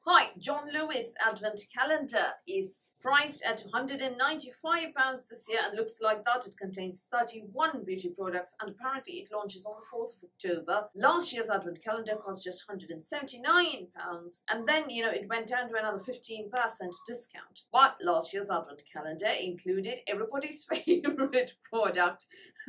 Hi, John Lewis Advent Calendar is priced at £195 this year and looks like that. It contains 31 beauty products and apparently it launches on the 4th of October. Last year's Advent Calendar cost just £179 and then, it went down to another 15% discount. But last year's Advent Calendar included everybody's favorite product,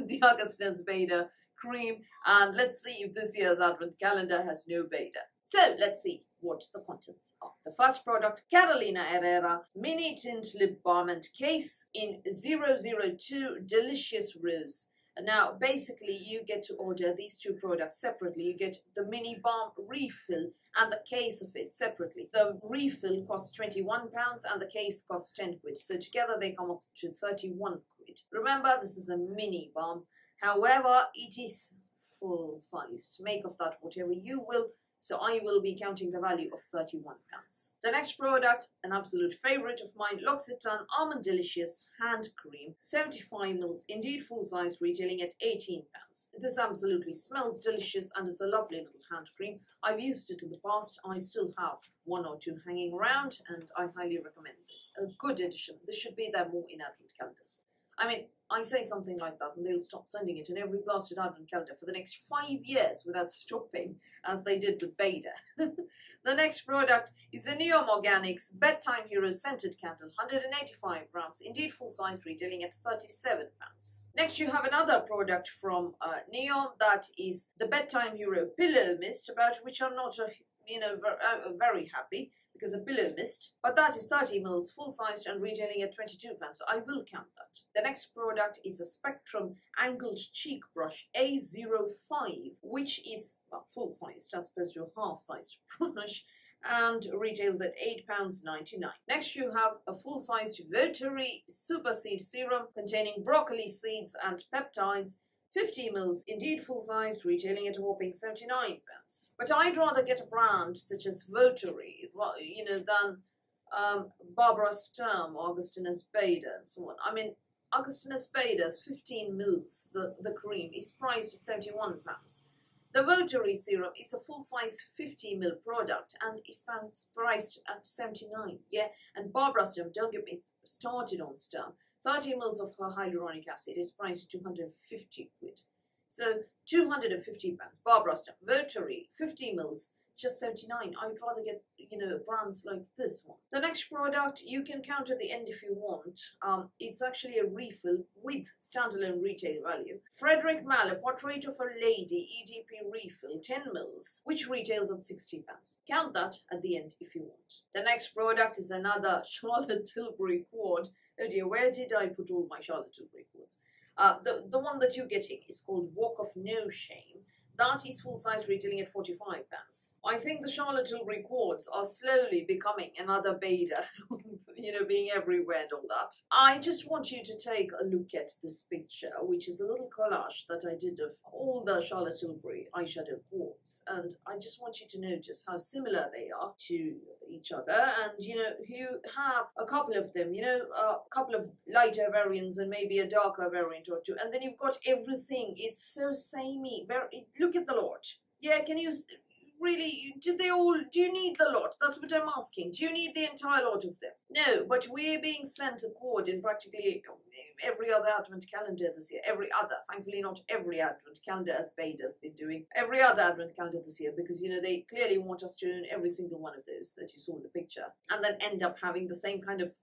the Augustinus Bader cream, and let's see if this year's Advent Calendar has no Bader. So let's see what the contents are. The first product, Carolina Herrera Mini Tint Lip Balm and Case in 002 Delicious Rose. Now, basically, you get to order these two products separately. You get the mini balm refill and the case of it separately. The refill costs £21 and the case costs 10 quid. So together they come up to 31 quid. Remember, this is a mini balm. However, it is full-sized. Make of that whatever you will. So I will be counting the value of £31. The next product, an absolute favourite of mine, L'Occitane Almond Delicious Hand Cream, 75ml, indeed full-size, retailing at £18. This absolutely smells delicious and is a lovely little hand cream. I've used it in the past. I still have one or two hanging around and I highly recommend this. A good addition. This should be there more in Advent calendars. I mean, I say something like that and they'll stop sending it in every blasted Advent calendar for the next 5 years without stopping, as they did with Bader. The next product is the Neom Organics Bedtime Hero Scented Candle, 185 grams, indeed full-size, retailing at £37. Next you have another product from Neom, that is the Bedtime Hero Pillow Mist, about which I'm not very happy, because a pillow mist, but that is 30ml full-sized and retailing at £22, so I will count that. The next product is a Spectrum Angled Cheek Brush A05, which is full-sized as opposed to a half-sized brush, and retails at £8.99. Next you have a full-sized Votary Super Seed Serum containing broccoli seeds and peptides, 50ml, indeed full-sized, retailing at a whopping £79. But I'd rather get a brand such as Votary, than Barbara Sturm, Augustinus Bader, and so on. I mean, Augustinus Bader's 15ml, the cream, is priced at £71. The Votary serum is a full-size 50ml product and is priced at £79. Yeah, and Barbara Sturm, don't get me started on Sturm. 30ml of her hyaluronic acid is priced at 250 quid. So £250. Barbara Sturm, Votary, 50ml, just 79. I'd rather get, brands like this one. The next product you can count at the end if you want. It's actually a refill with standalone retail value. Frederick Malle Portrait of a Lady EDP refill, 10ml, which retails at £60. Count that at the end if you want. The next product is another Charlotte Tilbury quad. Oh dear, where did I put all my Charlotte Tilbury quads? The one that you're getting is called Walk of No Shame. That is full-size, retailing at £45. I think the Charlotte Tilbury quads are slowly becoming another Bader, being everywhere and all that. I just want you to take a look at this picture, which is a little collage that I did of all the Charlotte Tilbury eyeshadow quads. And I just want you to notice how similar they are to each other. And, you have a couple of them, a couple of lighter variants and maybe a darker variant or two. And then you've got everything. It's so samey. Look at the lot. Yeah, can you really, do you need the lot? That's what I'm asking. Do you need the entire lot of them? No, but we're being sent a quad in practically every other Advent calendar this year. Thankfully not every Advent calendar as Bader's been doing. Every other Advent calendar this year, because, they clearly want us to own every single one of those that you saw in the picture. And then end up having the same kind of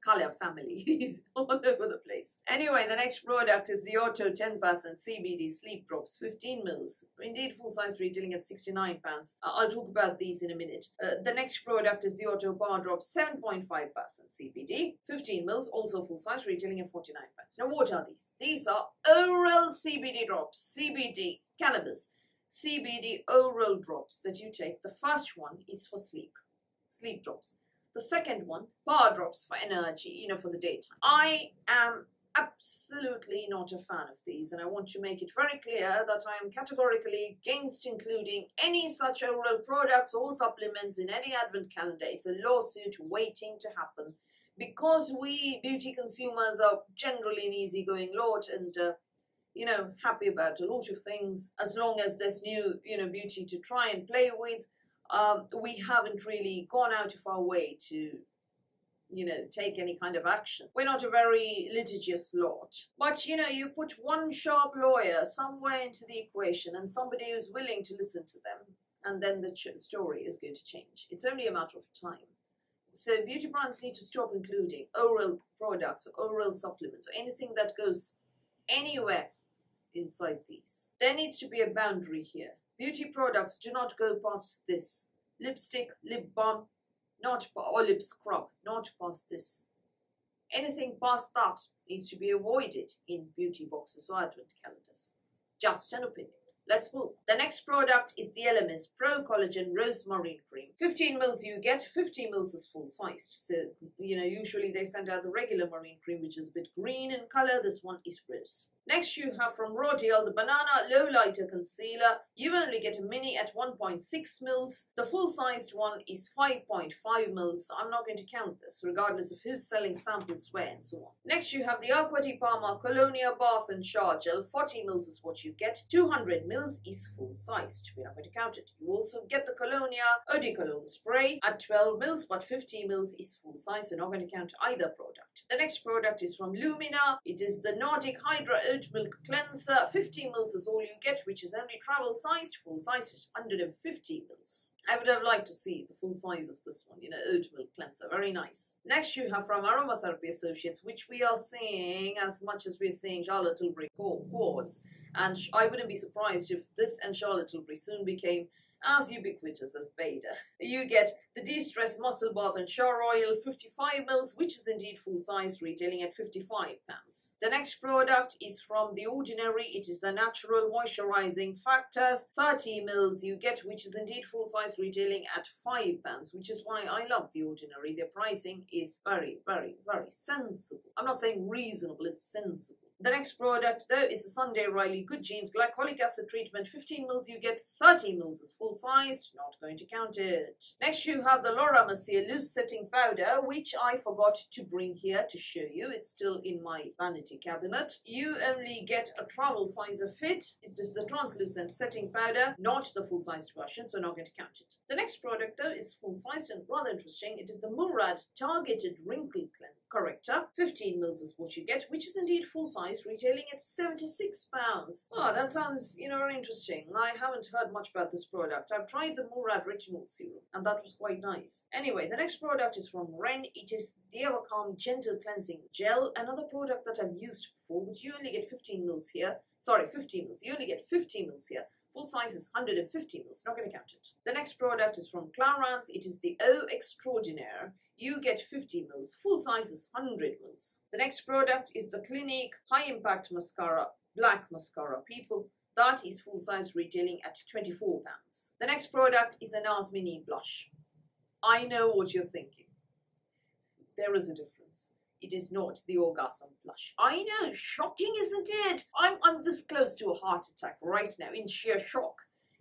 colour families all over the place. Anyway, the next product is the Otto 10% CBD Sleep Drops, 15ml. Indeed, full-size, retailing at £69. I'll talk about these in a minute. The next product is the Otto Bar Drops, 7.5% CBD, 15ml, also full-size, retailing at £49. Now, what are these? These are oral CBD drops, CBD, cannabis, CBD oral drops that you take. The first one is for sleep drops. The second one, bar drops for energy, for the daytime. I am absolutely not a fan of these, and I want to make it very clear that I am categorically against including any such oral products or supplements in any Advent calendar. It's a lawsuit waiting to happen, because we beauty consumers are generally an easygoing lot and happy about a lot of things, as long as there's new beauty to try and play with. we haven't really gone out of our way to, take any kind of action. We're not a very litigious lot. But, you put one sharp lawyer somewhere into the equation and somebody who's willing to listen to them, and then the story is going to change. It's only a matter of time. So beauty brands need to stop including oral products, oral supplements, or anything that goes anywhere inside these. There needs to be a boundary here. Beauty products do not go past this. Lipstick, lip balm, or lip scrub, not past this. Anything past that needs to be avoided in beauty boxes or advent calendars. Just an opinion. Let's move. The next product is the LMS Pro Collagen Rosemarine Cream. 15 mils you get, 50 mils is full sized. So, usually they send out the regular marine cream, which is a bit green in color. This one is rose. Next you have from Rodeo the Banana Low Lighter Concealer. You only get a mini at 1.6 mils. The full-sized one is 5.5 mils. I'm not going to count this, regardless of who's selling samples where and so on. Next you have the Aqua di Parma Colonia Bath and Shower Gel. 40 mils is what you get. 200 mils is full-sized. We're not going to count it. You also get the Colonia Eau de Cologne Spray at 12 mils, but 50 mils is full-size, so not going to count either product. The next product is from Lumina. It is the Nordic Hydra Oat Milk Cleanser. 50 mils is all you get, which is only travel sized. Full size is 150 mils. I would have liked to see the full size of this one, oat milk cleanser. Very nice. Next you have from Aromatherapy Associates, which we are seeing as much as we're seeing Charlotte Tilbury quartz. And I wouldn't be surprised if this and Charlotte Tilbury soon became as ubiquitous as Beta. You get the De-Stress Muscle Bath and Shower Oil, 55 mils, which is indeed full-sized, retailing at £55. The next product is from The Ordinary. It is the Natural Moisturizing Factors, 30 mils you get, which is indeed full-sized, retailing at £5, which is why I love The Ordinary. Their pricing is very, very, very sensible. I'm not saying reasonable, it's sensible. The next product, though, is the Sunday Riley Good Genes Glycolic Acid Treatment. 15 mils you get, 30 mils is full-sized, not going to count it. Next you have the Laura Mercier Loose Setting Powder, which I forgot to bring here to show you. It's still in my vanity cabinet. You only get a travel size of it. It is the translucent setting powder, not the full-sized version, so not going to count it. The next product, though, is full-sized and rather interesting. It is the Murad Targeted Wrinkle Corrector. 15 mils is what you get, which is indeed full-size, retailing at £76. Oh, that sounds, very interesting. I haven't heard much about this product. I've tried the Murad Retinol Serum, and that was quite nice. Anyway, the next product is from Ren. It is the Evercalm Gentle Cleansing Gel, another product that I've used before, but you only get 15 mils here. Sorry, 50 mils. You only get 50 mils here. Full size is 150 mils, not going to count it. The next product is from Clarins. It is the Eau Extraordinaire. You get 50 mils. Full size is 100 mils. The next product is the Clinique High Impact Mascara, Black Mascara. People, that is full size, retailing at £24. The next product is a NARS Mini Blush. I know what you're thinking. There is a difference. It is not the Orgasm Blush. I know, shocking, isn't it? I'm this close to a heart attack right now, in sheer shock.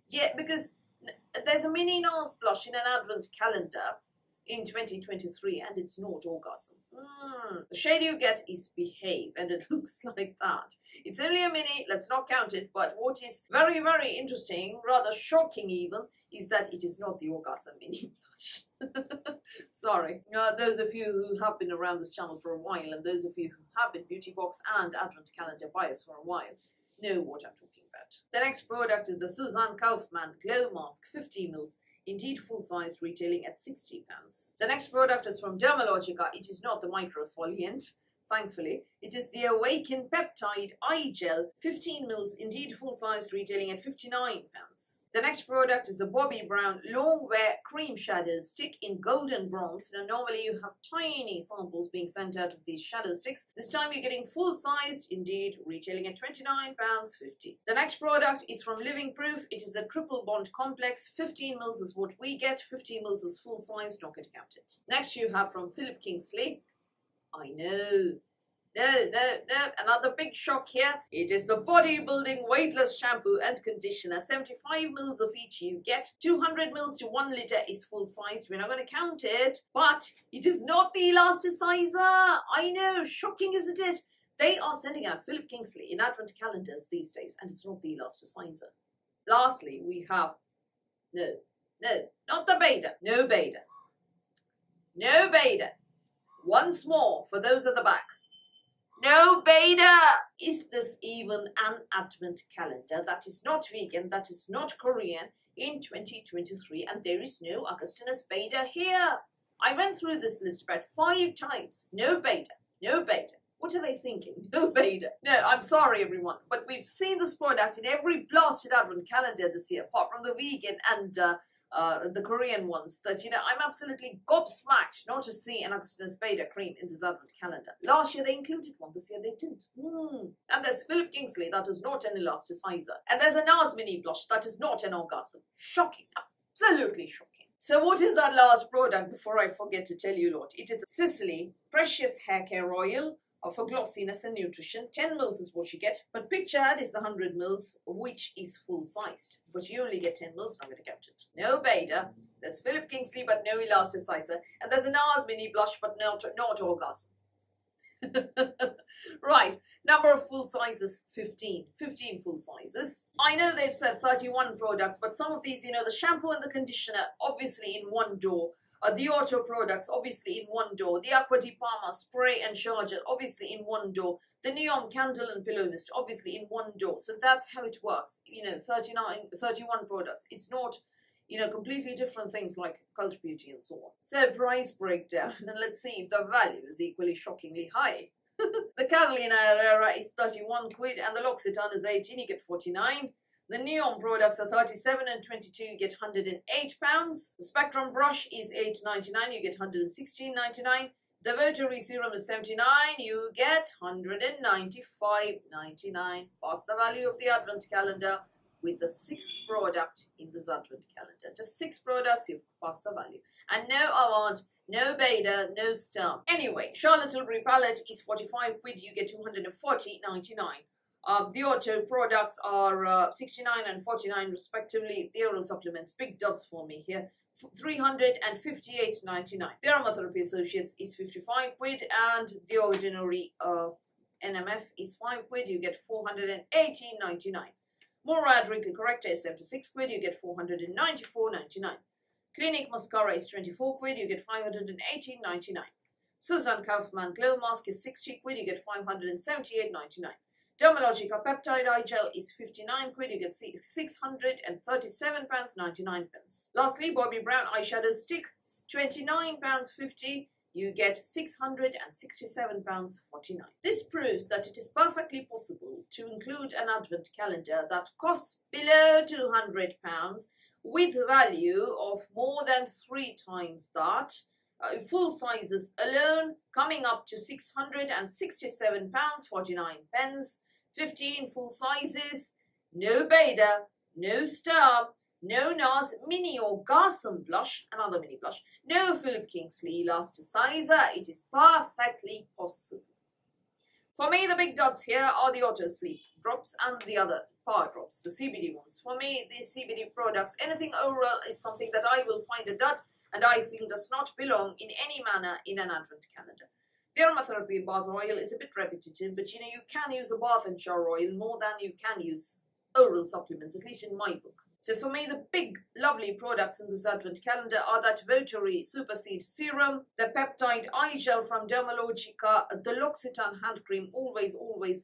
Yeah, because there's a mini NARS blush in an advent calendar in 2023, and it's not Orgasm. The shade you get is Behave, and it looks like that. It's only a mini, let's not count it, but what is very, very interesting, rather shocking even, is that it is not the Orgasm Mini Blush. Sorry. Those of you who have been around this channel for a while, and those of you who have been beauty box and advent calendar buyers for a while, know what I'm talking about. The next product is the Suzanne Kaufman Glow Mask, 50 mils. Indeed full-sized, retailing at £60. The next product is from Dermalogica. It is not the microfoliant, thankfully. It is the Awaken Peptide Eye Gel, 15 mils, indeed full-sized, retailing at £59. The next product is the Bobbi Brown Longwear Cream Shadow Stick in Golden Bronze. Now, normally you have tiny samples being sent out of these shadow sticks. This time you're getting full-sized, indeed, retailing at £29.50. The next product is from Living Proof. It is a Triple Bond Complex. 15 mils is what we get. 15 mils is full-sized, not going to count it. Next you have from Philip Kingsley. I know. No, another big shock here. It is the Bodybuilding Weightless Shampoo and Conditioner. 75 mils of each you get. 200 mils to 1 litre is full size. We're not going to count it. But it is not the elasticizer. I know, shocking, isn't it? They are sending out Philip Kingsley in advent calendars these days, and it's not the elasticizer. Lastly, we have, no, No, not the beta. No beta. No beta. Once more for those at the back. No beta! Is this even an advent calendar that is not vegan, that is not Korean in 2023, and there is no Augustinus beta here? I went through this list about 5 times. No beta. No beta. What are they thinking? No beta. No, I'm sorry everyone, but we've seen this product in every blasted advent calendar this year, apart from the vegan and the Korean ones, that, you know, I'm absolutely gobsmacked not to see an Augustinus beta cream in this advent calendar. Last year they included one, this year they didn't. And there's Philip Kingsley, that is not an elasticizer. And there's a NARS mini blush, that is not an orgasm. Shocking. Absolutely shocking. So what is that last product before I forget to tell you lot? It is a Sicily Precious Hair Care Oil for glossiness and nutrition. 10 mils is what you get, but pictured is the 100 mils, which is full-sized. But you only get 10 mils, I'm going to count it. No beta. There's Philip Kingsley, but no elasticizer. And there's a NARS mini blush, but not orgasm. Right, number of full sizes, 15 full sizes. I know they've said 31 products, but some of these, you know, the shampoo and the conditioner, obviously in one door. The auto products, obviously in one door. The Aqua di Parma spray and shower gel, obviously in one door. The Neon candle and pillow mist, obviously in one door. So that's how it works. You know, 31 products. It's not, you know, completely different things like Cult Beauty and so on. So price breakdown, and let's see if the value is equally shockingly high. The Carolina Herrera is 31 quid and the L'Occitane is 18, you get 49. The Neon products are 37 and 22, you get £108. The Spectrum brush is £8.99, you get £116.99. The Votary serum is 79, you get £195.99. Past the value of the Advent calendar with the 6th product in this Advent calendar. Just 6 products, you've passed the value. And no Avant, no Beta, no Star. Anyway, Charlotte Tilbury palette is 45 quid, you get £240.99. The auto products are 69 and 49 respectively. The oral supplements, big dots for me here, 358.99. The Aromatherapy Associates is 55 quid and the ordinary NMF is 5 quid, you get 418.99. Murad Wrinkle Corrector is 76 quid, you get 494.99. Clinique Mascara is 24 quid, you get 518.99. Suzanne Kaufman Glow Mask is 60 quid, you get 578.99. Dermalogica Peptide Eye Gel is 59 quid, you get £637.99. Lastly, Bobbi Brown Eyeshadow Stick, £29.50, you get £667.49. This proves that it is perfectly possible to include an advent calendar that costs below £200 with value of more than 3 times that. Full sizes alone coming up to £667.49. 15 full sizes, no Beta, no Star, no NARS mini orgasm blush, another mini blush, no Philip Kingsley elasticizer. It is perfectly possible. For me, the big dots here are the Auto Sleep drops and the other power drops, the CBD ones. For me, these CBD products, anything oral is something that I will find a dud and I feel does not belong in any manner in an advent calendar. The Aromatherapy bath oil is a bit repetitive, but you know, you can use a bath and shower oil more than you can use oral supplements, at least in my book. So for me, the big, lovely products in this advent calendar are that Votary Superseed Serum, the Peptide Eye Gel from Dermalogica, the L'Occitane Hand Cream, always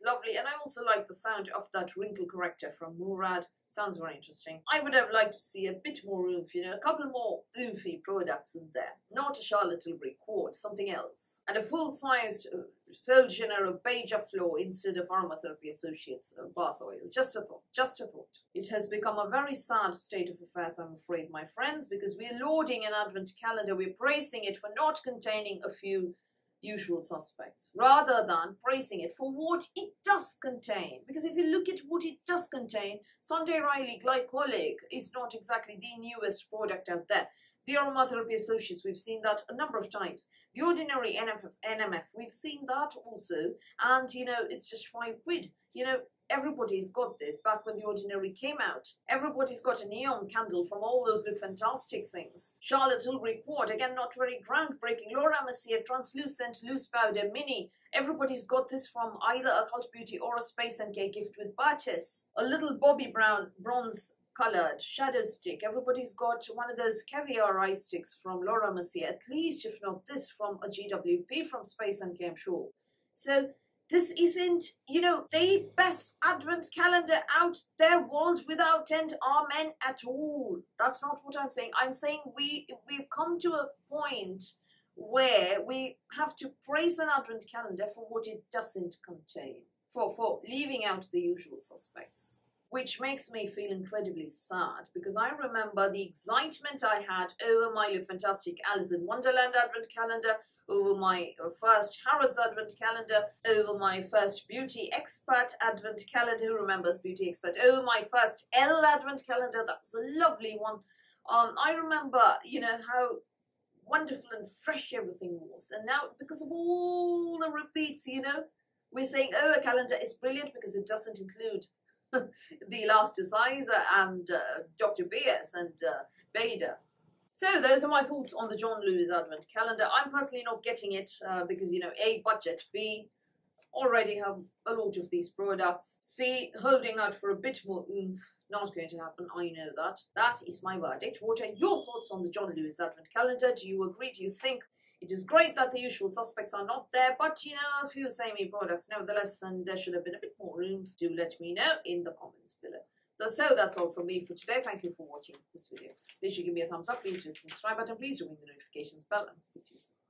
lovely. And I also like the sound of that Wrinkle Corrector from Murad. Sounds very interesting. I would have liked to see a bit more oomph, you know, a couple more oomphy products in there. Not a Charlotte Tilbury quart, something else. And a full-sized Sol de Janeiro Beija Flor instead of Aromatherapy Associates bath oil. Just a thought, just a thought. It has become a very sad state of affairs, I'm afraid, my friends, because we're lauding an advent calendar, we're praising it for not containing a few usual suspects, rather than praising it for what it does contain. Because if you look at what it does contain, Sunday Riley Glycolic is not exactly the newest product out there. The Aromatherapy Associates, we've seen that a number of times. The ordinary NMF, we've seen that also. And, you know, it's just 5 quid. You know, everybody's got this back when the ordinary came out. Everybody's got a neon candle from all those Look Fantastic things. Charlotte Tilbury Quart, again, not very groundbreaking. Laura Mercier Translucent Loose Powder Mini. Everybody's got this from either a Cult Beauty or a Space & Cake gift with batches. A little Bobbi Brown Bronze coloured shadow stick. Everybody's got one of those caviar eye sticks from Laura Mercier, at least if not this from a GWP from Space and Game Show. So this isn't, you know, the best advent calendar out there, world without end. Amen at all. That's not what I'm saying. I'm saying we've come to a point where we have to praise an advent calendar for what it doesn't contain, for leaving out the usual suspects. Which makes me feel incredibly sad, because I remember the excitement I had over my Look Fantastic Alice in Wonderland advent calendar, over my first Harrods advent calendar, over my first Beauty Expert advent calendar. Who remembers Beauty Expert? Over my first Elle advent calendar. That was a lovely one. I remember, you know, how wonderful and fresh everything was. And now, because of all the repeats, you know, we're saying, oh, a calendar is brilliant because it doesn't include the Elasticizer and Dr. BS and Beda. So those are my thoughts on the John Lewis Advent Calendar. I'm personally not getting it because, you know, A, budget, B, already have a lot of these products, C, holding out for a bit more oomph. Not going to happen, I know that. That is my verdict. What are your thoughts on the John Lewis Advent Calendar? Do you agree? Do you think it is great that the usual suspects are not there, but, you know, a few samey products nevertheless, and there should have been a bit more oomph? Do let me know in the comments below. So that's all from me for today. Thank you for watching this video. Please do give me a thumbs up. Please do hit the subscribe button. Please do ring the notifications bell, and speak to you soon.